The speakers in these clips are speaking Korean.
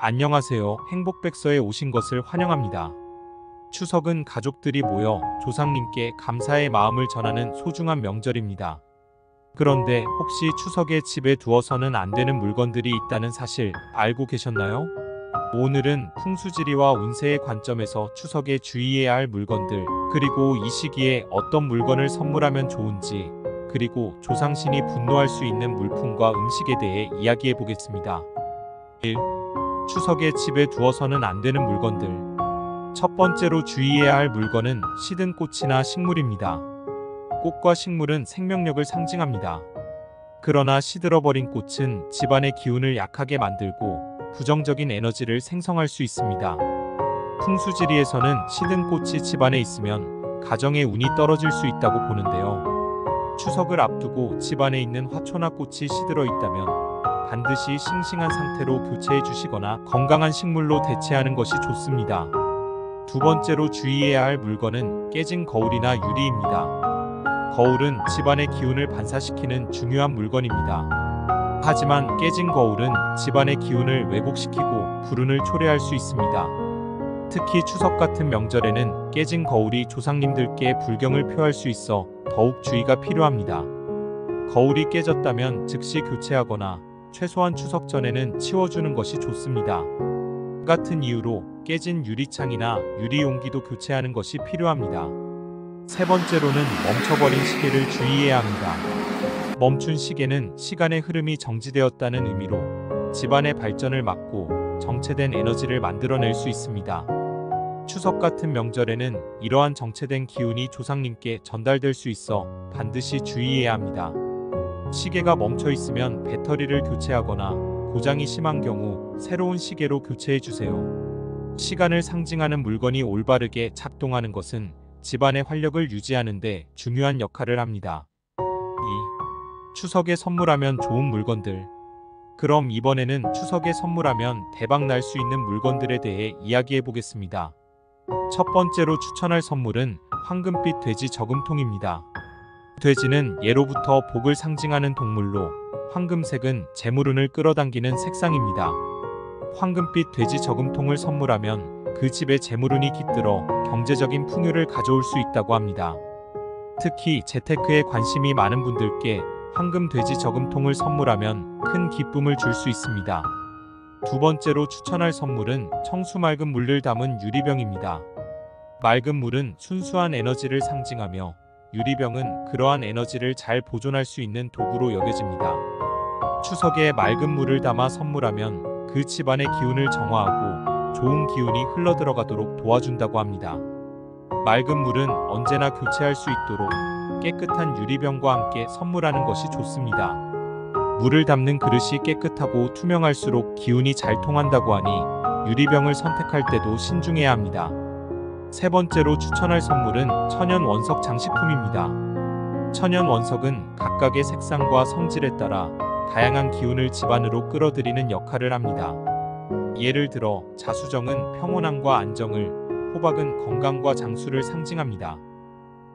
안녕하세요. 행복백서에 오신 것을 환영합니다. 추석은 가족들이 모여 조상님께 감사의 마음을 전하는 소중한 명절입니다. 그런데 혹시 추석에 집에 두어서는 안 되는 물건들이 있다는 사실 알고 계셨나요? 오늘은 풍수지리와 운세의 관점에서 추석에 주의해야 할 물건들, 그리고 이 시기에 어떤 물건을 선물하면 좋은지, 그리고 조상신이 분노할 수 있는 물품과 음식에 대해 이야기해 보겠습니다. 1. 추석에 집에 두어서는 안 되는 물건들. 첫 번째로 주의해야 할 물건은 시든 꽃이나 식물입니다. 꽃과 식물은 생명력을 상징합니다. 그러나 시들어버린 꽃은 집안의 기운을 약하게 만들고 부정적인 에너지를 생성할 수 있습니다. 풍수지리에서는 시든 꽃이 집안에 있으면 가정의 운이 떨어질 수 있다고 보는데요. 추석을 앞두고 집안에 있는 화초나 꽃이 시들어 있다면 반드시 싱싱한 상태로 교체해 주시거나 건강한 식물로 대체하는 것이 좋습니다. 두 번째로 주의해야 할 물건은 깨진 거울이나 유리입니다. 거울은 집안의 기운을 반사시키는 중요한 물건입니다. 하지만 깨진 거울은 집안의 기운을 왜곡시키고 불운을 초래할 수 있습니다. 특히 추석 같은 명절에는 깨진 거울이 조상님들께 불경을 표할 수 있어 더욱 주의가 필요합니다. 거울이 깨졌다면 즉시 교체하거나 최소한 추석 전에는 치워주는 것이 좋습니다. 같은 이유로 깨진 유리창이나 유리용기도 교체하는 것이 필요합니다. 세 번째로는 멈춰버린 시계를 주의해야 합니다. 멈춘 시계는 시간의 흐름이 정지되었다는 의미로 집안의 발전을 막고 정체된 에너지를 만들어낼 수 있습니다. 추석 같은 명절에는 이러한 정체된 기운이 조상님께 전달될 수 있어 반드시 주의해야 합니다. 시계가 멈춰 있으면 배터리를 교체하거나 고장이 심한 경우 새로운 시계로 교체해 주세요. 시간을 상징하는 물건이 올바르게 작동하는 것은 집안의 활력을 유지하는 데 중요한 역할을 합니다. 2. 추석에 선물하면 좋은 물건들. 그럼 이번에는 추석에 선물하면 대박 날 수 있는 물건들에 대해 이야기해 보겠습니다. 첫 번째로 추천할 선물은 황금빛 돼지 저금통입니다. 돼지는 예로부터 복을 상징하는 동물로 황금색은 재물운을 끌어당기는 색상입니다. 황금빛 돼지 저금통을 선물하면 그 집에 재물운이 깃들어 경제적인 풍요를 가져올 수 있다고 합니다. 특히 재테크에 관심이 많은 분들께 황금 돼지 저금통을 선물하면 큰 기쁨을 줄 수 있습니다. 두 번째로 추천할 선물은 청수 맑은 물을 담은 유리병입니다. 맑은 물은 순수한 에너지를 상징하며 유리병은 그러한 에너지를 잘 보존할 수 있는 도구로 여겨집니다. 추석에 맑은 물을 담아 선물하면 그 집안의 기운을 정화하고 좋은 기운이 흘러들어가도록 도와준다고 합니다. 맑은 물은 언제나 교체할 수 있도록 깨끗한 유리병과 함께 선물하는 것이 좋습니다. 물을 담는 그릇이 깨끗하고 투명할수록 기운이 잘 통한다고 하니 유리병을 선택할 때도 신중해야 합니다. 세 번째로 추천할 선물은 천연 원석 장식품입니다. 천연 원석은 각각의 색상과 성질에 따라 다양한 기운을 집안으로 끌어들이는 역할을 합니다. 예를 들어 자수정은 평온함과 안정을, 호박은 건강과 장수를 상징합니다.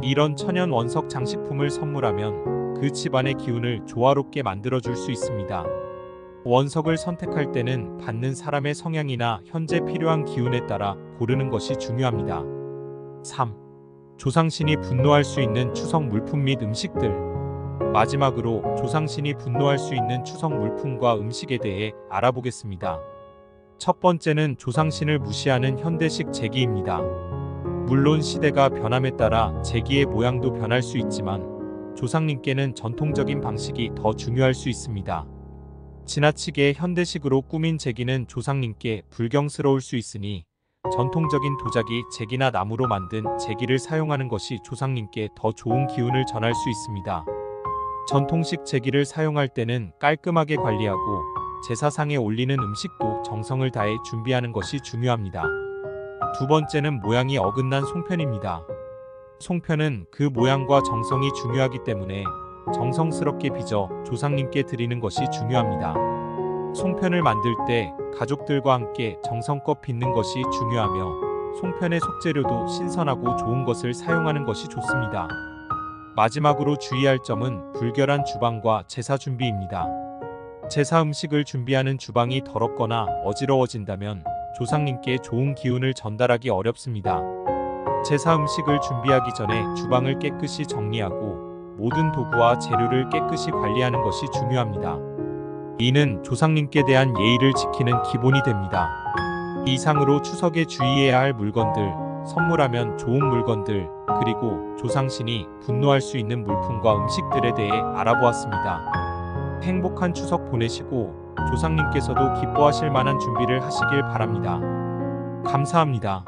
이런 천연 원석 장식품을 선물하면 그 집안의 기운을 조화롭게 만들어줄 수 있습니다. 원석을 선택할 때는 받는 사람의 성향이나 현재 필요한 기운에 따라 고르는 것이 중요합니다. 3. 조상신이 분노할 수 있는 추석 물품 및 음식들. 마지막으로 조상신이 분노할 수 있는 추석 물품과 음식에 대해 알아보겠습니다. 첫 번째는 조상신을 무시하는 현대식 제기입니다. 물론 시대가 변함에 따라 제기의 모양도 변할 수 있지만 조상님께는 전통적인 방식이 더 중요할 수 있습니다. 지나치게 현대식으로 꾸민 제기는 조상님께 불경스러울 수 있으니 전통적인 도자기, 제기나 나무로 만든 제기를 사용하는 것이 조상님께 더 좋은 기운을 전할 수 있습니다. 전통식 제기를 사용할 때는 깔끔하게 관리하고 제사상에 올리는 음식도 정성을 다해 준비하는 것이 중요합니다. 두 번째는 모양이 어긋난 송편입니다. 송편은 그 모양과 정성이 중요하기 때문에 정성스럽게 빚어 조상님께 드리는 것이 중요합니다. 송편을 만들 때 가족들과 함께 정성껏 빚는 것이 중요하며 송편의 속재료도 신선하고 좋은 것을 사용하는 것이 좋습니다. 마지막으로 주의할 점은 불결한 주방과 제사 준비입니다. 제사 음식을 준비하는 주방이 더럽거나 어지러워진다면 조상님께 좋은 기운을 전달하기 어렵습니다. 제사 음식을 준비하기 전에 주방을 깨끗이 정리하고 모든 도구와 재료를 깨끗이 관리하는 것이 중요합니다. 이는 조상님께 대한 예의를 지키는 기본이 됩니다. 이상으로 추석에 주의해야 할 물건들, 선물하면 좋은 물건들, 그리고 조상신이 분노할 수 있는 물품과 음식들에 대해 알아보았습니다. 행복한 추석 보내시고 조상님께서도 기뻐하실 만한 준비를 하시길 바랍니다. 감사합니다.